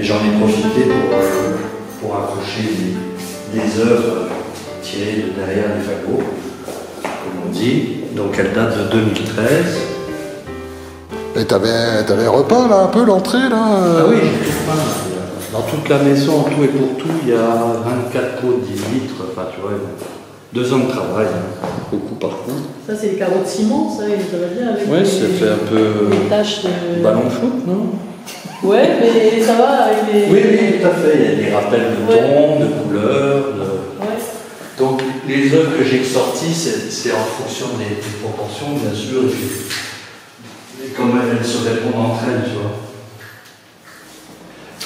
j'en ai profité pour accrocher des œuvres tirées de derrière les fagots, comme on dit. Donc elle date de 2013. Et t'avais repeint là un peu l'entrée là Ah oui, j'ai tout peint. Dans toute la maison, en tout et pour tout, il y a 24 pots de 10 litres. Enfin, tu vois, 2 ans de travail, hein. Beaucoup par coup. Ça, c'est les carreaux de ciment, ça, ça va bien avec Ouais, ça fait un peu les taches de... ballon foot, non? Ouais, mais ça va avec les... Oui, oui, tout à fait. Il y a des rappels de tons, de couleurs. Ouais. Donc, les œuvres que j'ai sorties, c'est en fonction des proportions, bien sûr. Et comment elles se répondent entre elles, tu vois.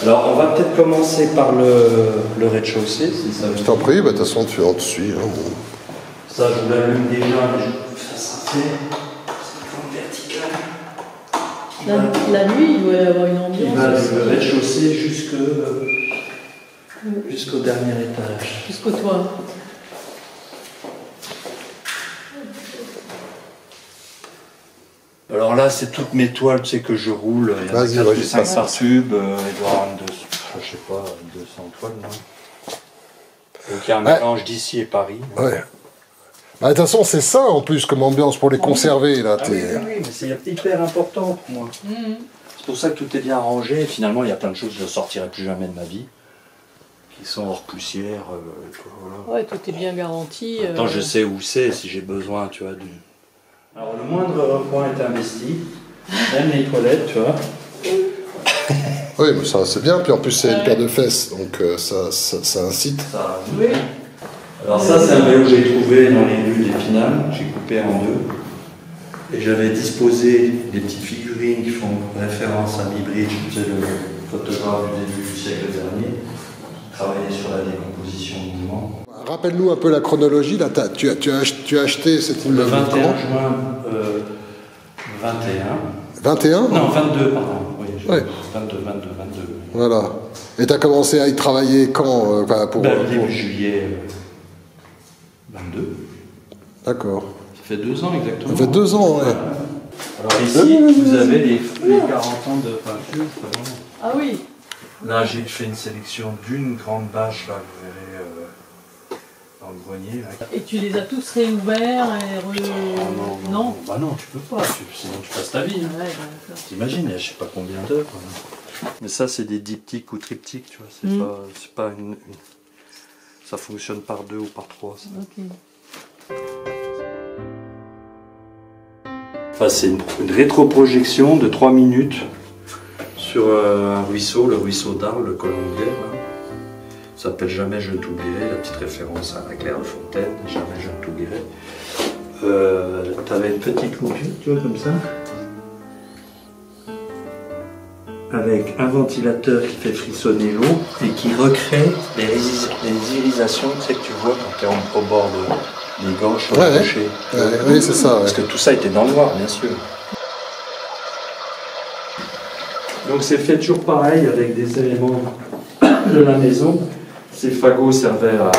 Alors, on va peut-être commencer par le rez-de-chaussée, si ça veut. Je t'en prie, bah, de toute façon tu suis. Hein, bon. Ça, je vous l'allume déjà, mais ça sera fait. C'est une forme verticale. La nuit, il doit y avoir une ambiance. Il va du rez-de-chaussée jusqu'au dernier étage. Jusqu'au toit. Alors là, c'est toutes mes toiles, tu sais, que je roule. Il y en a 4 ou 5 par tube. Il doit y avoir je sais pas, 200 toiles, non? Donc il y a un mélange d'ici et Paris. Ouais. Bah, de toute façon, c'est ça en plus comme ambiance pour les conserver là. Ah oui, mais c'est hyper important pour moi. C'est pour ça que tout est bien rangé. Et finalement, il y a plein de choses que je ne sortirai plus jamais de ma vie, qui sont hors poussière. Voilà. Ouais, tout est bien garanti. Maintenant, je sais où c'est si j'ai besoin, tu vois. Alors, le moindre recoin est investi, même les toilettes, tu vois. Oui, mais ça c'est bien. Puis en plus, c'est une paire de fesses, donc ça incite. Ça, oui. Alors ça, c'est un vélo que j'ai trouvé dans les rues d'Épinal, j'ai coupé en deux. Et j'avais disposé des petites figurines qui font référence à Bibridge, qui était le photographe du début du siècle dernier, qui travaillait sur la décomposition du mouvement. Rappelle-nous un peu la chronologie. Là, tu as acheté cet immeuble Le 21 juin 21. 21 Non, 22, pardon. Oui, ouais. 22. Voilà. Et tu as commencé à y travailler quand début juillet 22. D'accord. Ça fait 2 ans exactement. Ça fait 2 ans, ouais. Alors ici, vous avez les 40 ans de peinture. Ah oui. Là, j'ai fait une sélection d'une grande bâche, là, vous verrez dans le grenier. Là. Et tu les as tous réouverts et non. Bah non, tu peux pas, sinon tu passes ta vie. Hein. Ouais, t'imagines, il y a je sais pas combien d'heures. Mais ça, c'est des diptyques ou triptyques, tu vois. C'est pas une... Ça fonctionne par 2 ou par 3. Ça. Ok. Enfin, c'est une rétroprojection de 3 minutes sur un ruisseau, le ruisseau d'Arles, le Colombier. Ça s'appelle Jamais je ne t'oublierai, la petite référence à la Claire de Fontaine, Jamais je ne t'oublierai. T'avais une petite coupure, tu vois, comme ça, avec un ventilateur qui fait frissonner l'eau et qui recrée les irisations, tu sais, que tu vois quand tu es au bord des gorges sur le rocher. Oui, c'est ça. Parce que tout ça était dans le noir, bien sûr. Donc c'est fait toujours pareil avec des éléments de la maison. Ces fagots servaient à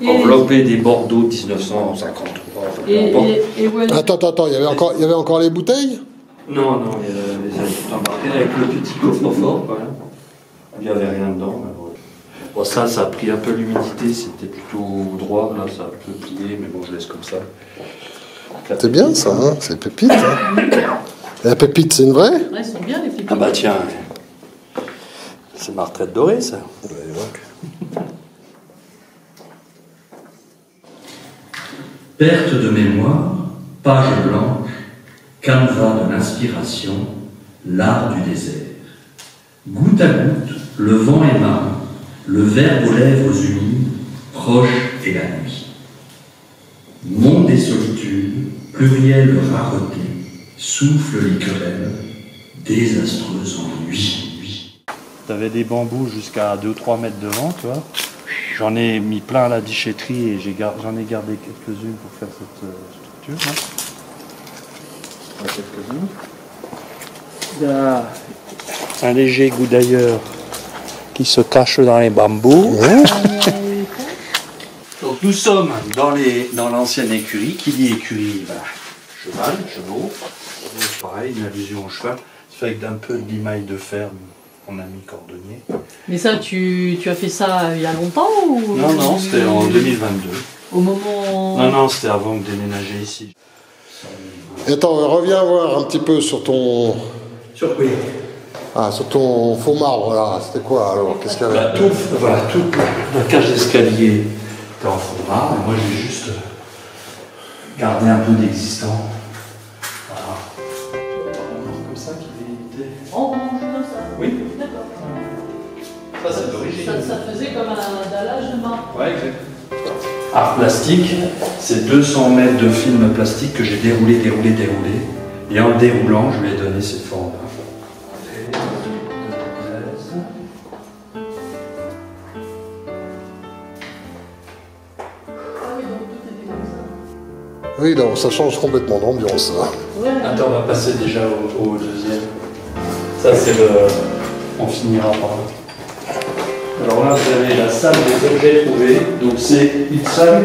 envelopper des Bordeaux 1953. Attends, il y avait encore les bouteilles? Non, il y avait tout embarqué avec le petit coffre-fort. Voilà. Il n'y avait rien dedans. Bon, ça a pris un peu l'humidité, c'était plutôt droit. Là, ça a un peu plié, mais bon, je laisse comme ça. C'est bien ça, hein, c'est pépite. Hein. La pépite, c'est une vraie? Ouais, elles sont bien les pépites. Ah bah tiens, c'est ma retraite dorée, ça. Perte de mémoire, page blanche, canevas de l'inspiration, l'art du désert. Goutte à goutte, le vent émane, le verbe aux lèvres humides, proche et la nuit. Monde et solitude, pluriel rareté, souffle les querelles, désastreuse ennui. T'avais des bambous jusqu'à 2-3 mètres devant, tu vois. J'en ai mis plein à la déchetterie et j'en ai gardé quelques-unes pour faire cette structure. Hein. Quelques-unes. Il y a un léger goût d'ailleurs qui se cache dans les bambous. Donc nous sommes dans l'ancienne écurie. Qui dit écurie, chevaux. Pareil, une allusion au cheval. C'est fait avec un peu de limaille de fer mon ami cordonnier. Mais ça, tu as fait ça il y a longtemps ou... Non, c'était en 2022. Au moment... Non, c'était avant de déménager ici. Et attends, reviens voir un petit peu sur ton... Sur quoi? Ah, sur ton faux marbre, là. C'était quoi, alors? Qu'est-ce qu'il y avait? Toute la cage d'escalier était en faux marbre, et moi j'ai juste gardé un peu d'existant. Voilà. Comme ça qu'il était... Orange, comme ça. Oui. D'accord. Ça, c'est d'origine. Ça faisait comme un dallage de marbre. Ouais, exact. Art plastique, c'est 200 mètres de film plastique que j'ai déroulé. Et en déroulant, je lui ai donné cette forme-là. Oui, donc ça change complètement d'ambiance, là. Ouais. Attends, on va passer déjà au deuxième. Ça, c'est le... On finira par là. Alors là, vous avez la salle des objets trouvés. Donc c'est une salle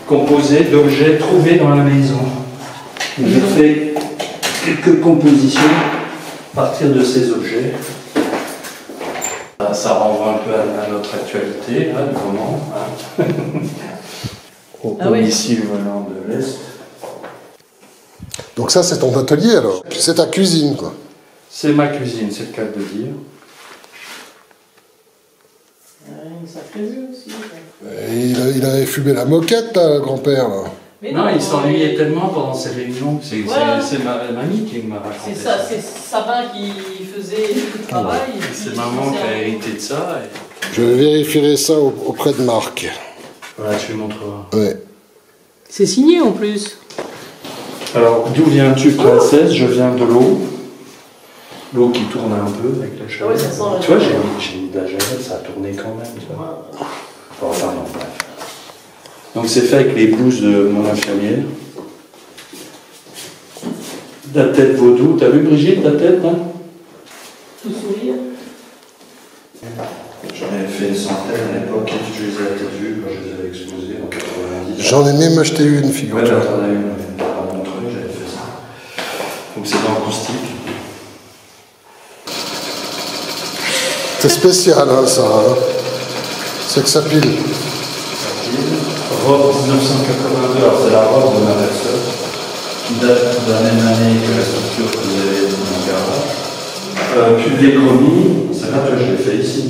composée d'objets trouvés dans la maison. J'ai fait quelques compositions à partir de ces objets. Ça renvoie un peu à notre actualité, là, du moment. Hein. Ah oui. Ici, venant de l'Est. Donc ça, c'est ton atelier, alors? C'est ta cuisine, quoi. C'est ma cuisine, c'est le cas de le dire. Une sacrée vue aussi. Et il avait fumé la moquette, là, le grand-père, là. Mais Non, il s'ennuyait tellement pendant ces réunions. C'est Voilà. ma mamie qui m'a raconté C'est ça, c'est Sabin qui faisait le travail. et puis C'est il maman qui a faisait un- hérité de ça. Et... Je vérifierai ça auprès de Marc. Voilà, tu lui montreras. Ouais. C'est signé en plus. Alors, d'où viens-tu, princesse? Je viens de l'eau. L'eau qui tourne un peu avec la chaleur. Ah oui, ça sent la Tu vois, chaleur. j'ai mis de la javel, ça a tourné quand même. Tu vois. Bon, enfin, non, bref. Donc, c'est fait avec les blouses de mon infirmière. La tête vaudou. T'as vu, Brigitte, la tête, hein? Tout sourire. J'en avais fait une centaine à l'époque, et je les ai peut-être vues quand je les avais exposées en 90. J'en ai même acheté une, Ouais, figure-toi. j'en ai une à Montreuil, j'avais fait ça. Donc c'est dans l'acoustique. C'est spécial, hein, ça. Hein. C'est que ça pile. Robe 1982, alors c'est la robe de ma belle-sœur, qui date de la même année que la structure que vous avez dans mon garage. Puis des chromies, c'est là que je l'ai fait ici,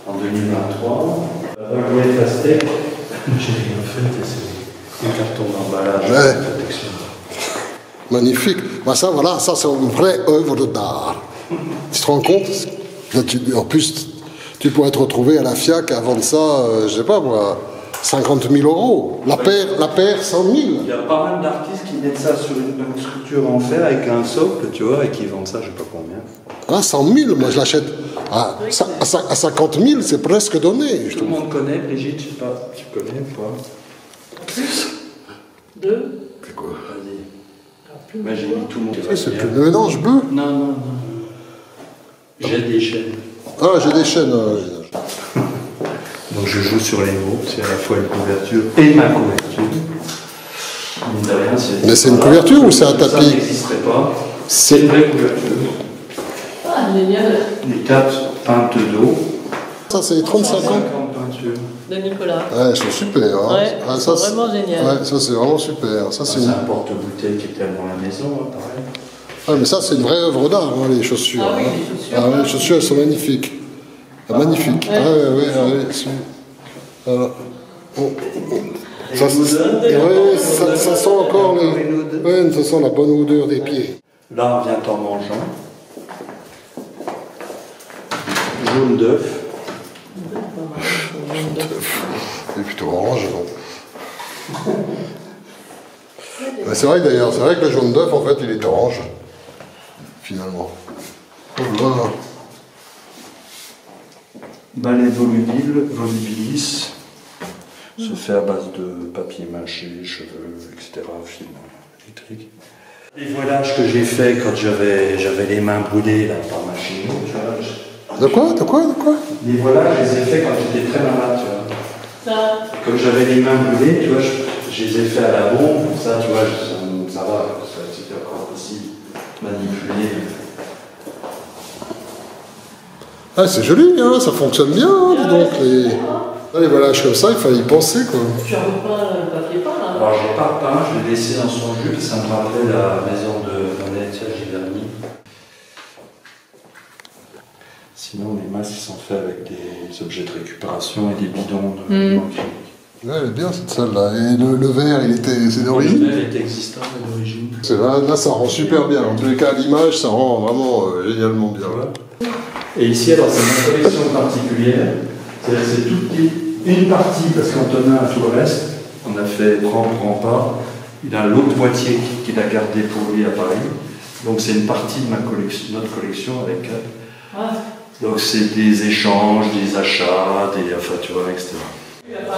en 2023. Relief Aztec, j'ai rien fait, c'est un carton d'emballage, Ouais. de protection. Magnifique. Bah ça, voilà, ça c'est une vraie œuvre d'art. Tu te rends compte? Là, en plus, tu pourrais te retrouver à la FIAC à vendre ça, je sais pas moi, 50 000 euros. La paire 100 000. Il y a pas mal d'artistes qui mettent ça sur une structure en fer avec un socle, tu vois, et qui vendent ça, je sais pas combien. Ah, 100 000, moi je l'achète. À 50 000, c'est presque donné. Je Tout le trouve. monde connaît, Brigitte, je sais pas, tu connais ou pas? Deux. C'est quoi? Vas-y. Moi j'ai mis tout mon... C'est le mélange bleu. Non. J'ai des chaînes. Ah, j'ai des chaînes. Donc je joue sur les mots, c'est à la fois une couverture et ma couverture. Mine de rien, Mais c'est une couverture ou c'est un Ça tapis? n'existerait pas. C'est une vraie couverture. Ah, génial. Les quatre peintes d'eau. Ça, c'est 35 ans. 50 peintures. De Nicolas. Ouais, elles sont super. Hein. Ouais, Ah, c'est c'est- vraiment génial. Ouais, ça, c'est vraiment super. Ça, c'est C'est une... un porte-bouteille qui était dans la maison, hein, pareil. Ah, mais ça, c'est une vraie œuvre d'art, hein, les chaussures. Ah oui, hein. les chaussures. Ah, ouais, les chaussures, elles sont magnifiques. Ah, magnifiques. Ouais. Ah, ouais, c'est- voilà. Oh. Ça, ça sent encore ouais, ça sent la bonne odeur des pieds. Là, vient en mangeant. Jaune d'œuf. C'est plutôt orange, non? Mais c'est vrai d'ailleurs, c'est vrai que le jaune d'œuf, en fait, il est orange. Finalement. Oh là là. Balai volubilis. Se fait à base de papier mâché, cheveux, etc. Fil électrique. Les voilages que j'ai fait quand j'avais les mains brûlées là, par ma chimio, tu vois. De quoi? Les voilages, je les ai fait quand j'étais très malade, tu vois. Ça. Comme j'avais les mains brûlées, tu vois, je les ai fait à la bombe, ça, tu vois, ça va, c'était encore possible, manipuler. Ah, c'est joli, hein, ça fonctionne bien, hein, dis donc. Les ballages comme ça, il fallait y penser, quoi. Tu as repeint le papier peint, là? Alors, j'ai pas peint, je l'ai laissé dans son jus, ça me rappelait la maison de mon héritier Giverny. Sinon, les masques sont faits avec des objets de récupération et des bidons de Ouais, elle est bien cette salle-là. Et le verre, c'est d'origine? Le verre était existant à l'origine. Là, ça rend super bien. En tous les cas, l'image, ça rend vraiment génialement bien. Ouais. Et ici, alors, c'est une collection particulière. C'est-à-dire c'est toute une partie, parce qu'Antonin a tout le reste. On a fait prend pas. Il a l'autre moitié qu'il a gardé pour lui à Paris. Donc c'est une partie de notre collection avec. Donc c'est des échanges, des achats, enfin tu vois, etc.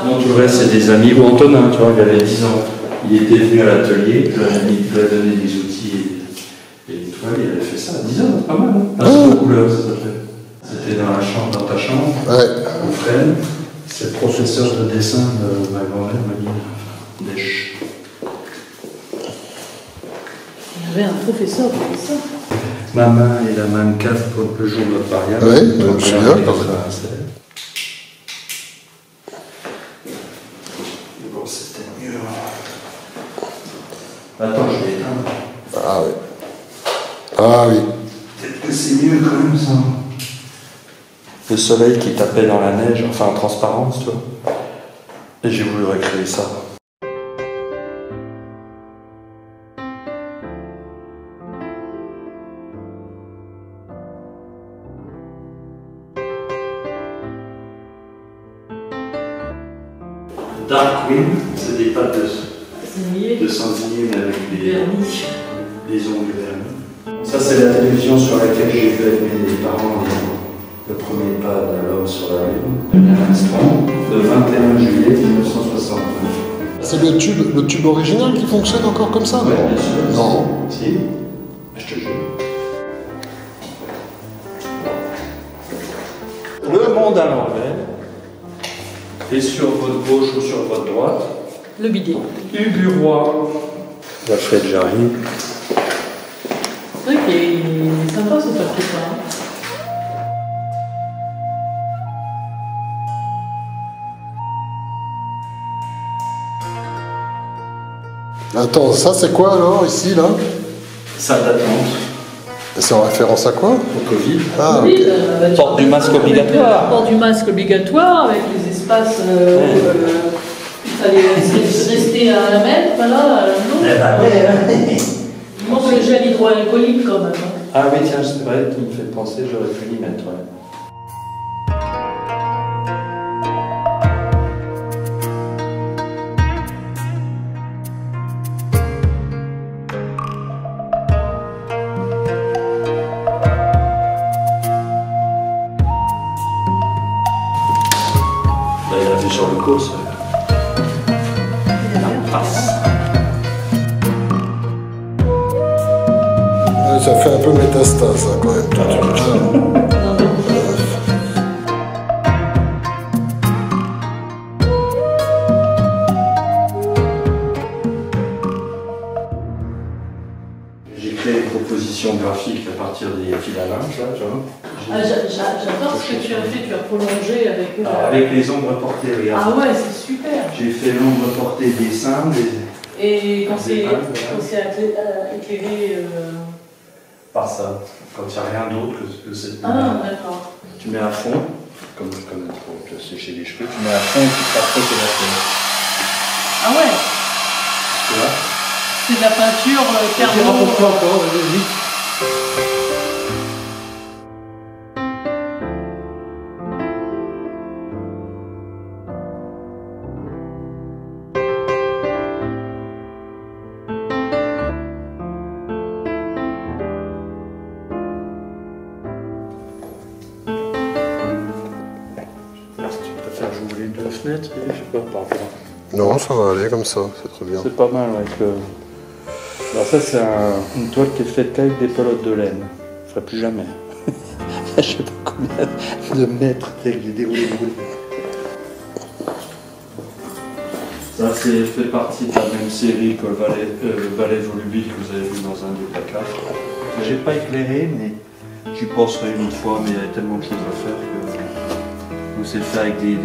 Sinon tout le reste c'est des amis. Ou Antonin, tu vois, il avait 10 ans. Il était venu à l'atelier, il lui a donné des outils et une toile, il avait fait ça à 10 ans, pas mal. Hein, de couleurs, ça s'appelle. C'était dans ta chambre, au Fresne. C'est le professeur de dessin de ma grand-mère, Mamie Dèche. Il y avait un professeur pour ça. Ma main et la main de cave pour le jour de notre mariage. Oui, je me souviens. Bon, c'était mieux. Attends, je vais éteindre. Ah oui. Ah oui. Peut-être que c'est mieux quand même ça. Le soleil qui tapait dans la neige, enfin en transparence, tu vois. Et j'ai voulu recréer ça. Darkwing, c'est des pâtes de sanglier, mais avec les ongles vernis. Ça, c'est la télévision sur laquelle j'ai vu avec mes parents le premier pas de l'homme sur la Lune, de Neil Armstrong, le 21 juillet 1969. C'est le tube original qui fonctionne encore comme ça? Oui, bien sûr. Non. Si, je te jure. Le monde à l'envers. Et sur votre gauche ou sur votre droite, Le bidet. Ubu Roi. Alfred Jarry. C'est vrai qu'il est sympa ce papier peint. Attends, ça c'est quoi alors, ici, là? Salle d'attente. C'est en référence à quoi? Au Covid. Ah, Oui, ok. Porte du masque obligatoire. Port du masque obligatoire, avec les espaces il fallait rester à 1 mètre, voilà. Il manque le gel hydroalcoolique quand même. Ah oui, tiens, c'est vrai, tu me fais penser, j'aurais pu l'y mettre. Ouais. Là, il a fait sur le cos. Ça fait un peu métastase, ça, quand même. J'ai créé des propositions graphiques à partir des fils à linge, là, tu vois. J'adore ce que tu as fait, tu as prolongé avec... Avec les ombres portées, regarde. Ah ouais, c'est super. J'ai fait l'ombre portée des seins, Et quand c'est Des éclairé... par ça, quand il n'y a rien d'autre que cette Ah, lumière. d'accord. Tu mets à fond, comme pour te sécher les cheveux, tu mets à fond et tu te rapproches de la fenêtre. Ah ouais, Tu vois? c'est de la peinture Tu thermo... rapproches-toi encore, vas-y, vite. Tu préfères jouer les deux fenêtres, je sais pas, par rapport. Non, ça va aller comme ça, c'est très bien. C'est pas mal avec le... Alors ça c'est une toile qui est faite avec des pelotes de laine. Je ne ferai plus jamais. Je sais pas combien de mètres avec les déroulés. Ça c'est fait partie de la même série que le valet volubile que vous avez vu dans un des placards. J'ai pas éclairé mais J'y penserai une autre fois, mais il y a tellement de choses à faire que on sait le faire avec des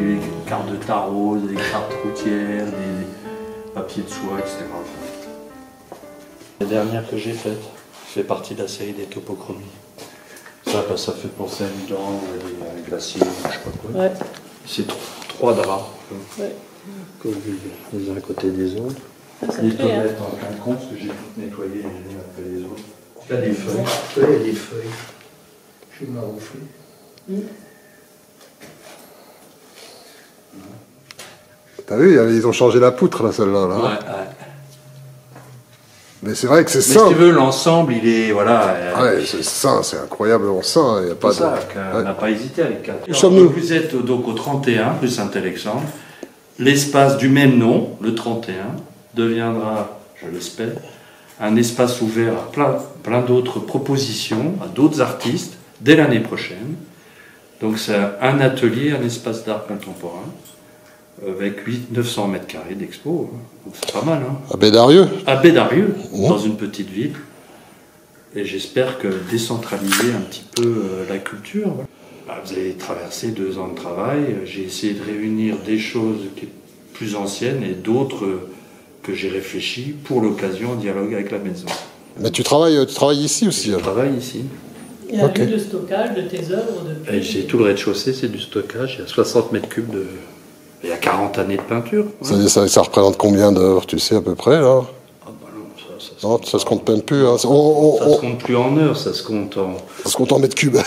cartes de tarot, des cartes routières, des papiers de soie, etc. La dernière que j'ai faite fait partie de la série des topochromies. Ça, bah, ça fait penser à une dent, à un glacier, je sais pas quoi. Ouais. C'est trois draps, Ouais. les uns à côté des autres. Ça Les me fait, hein. tomates en quinconce que j'ai toutes nettoyées les unes après les autres. Il y a des feuilles. Il y a des feuilles. Je vais m'arronfler. T'as vu, ils ont changé la poutre, là, celle-là. Là. Ouais, ouais. Mais c'est vrai que c'est Mais si simple. tu veux, l'ensemble, il est. Voilà. Ouais, c'est sain, c'est incroyablement sain. Il y a pas C'est ça, de... on Ouais. n'a pas hésité avec 4. Où sommes-nous? Vous êtes donc au 31, rue Saint-Alexandre. L'espace du même nom, le 31, deviendra, je l'espère, un espace ouvert à plein d'autres propositions, à d'autres artistes, dès l'année prochaine. Donc c'est un atelier, un espace d'art contemporain, avec 900 mètres carrés d'expo. Donc c'est pas mal, hein. À Bédarieux. À Bédarieux, Mmh. dans une petite ville. Et j'espère que décentraliser un petit peu la culture. Voilà. Bah, vous avez traversé 2 ans de travail. J'ai essayé de réunir des choses qui sont plus anciennes et d'autres que j'ai réfléchi pour l'occasion en dialogue avec la maison. Mais tu travailles ici aussi. Je alors. travaille ici. Il y a un Ok. lieu de stockage de tes œuvres depuis. Et j'ai tout le rez-de-chaussée, c'est du stockage. Il y a 60 mètres cubes de. Il y a 40 années de peinture. Ouais. Ça représente combien d'heures, tu sais, à peu près, là? Ah bah non, Non, ça se compte même plus. Hein. Ça se compte plus en heures, ça se compte en. Ça se compte en mètres cubes.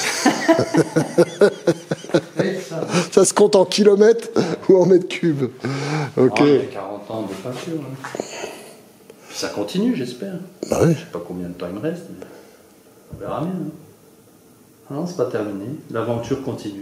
Ça se compte en kilomètres ou en mètres cubes. Ok. Ah, il y a 40 ans de peinture. Hein. Puis ça continue, j'espère. Bah oui. Je sais pas combien de temps il me reste, mais on verra bien. Hein. Non, c'est pas terminé. L'aventure continue.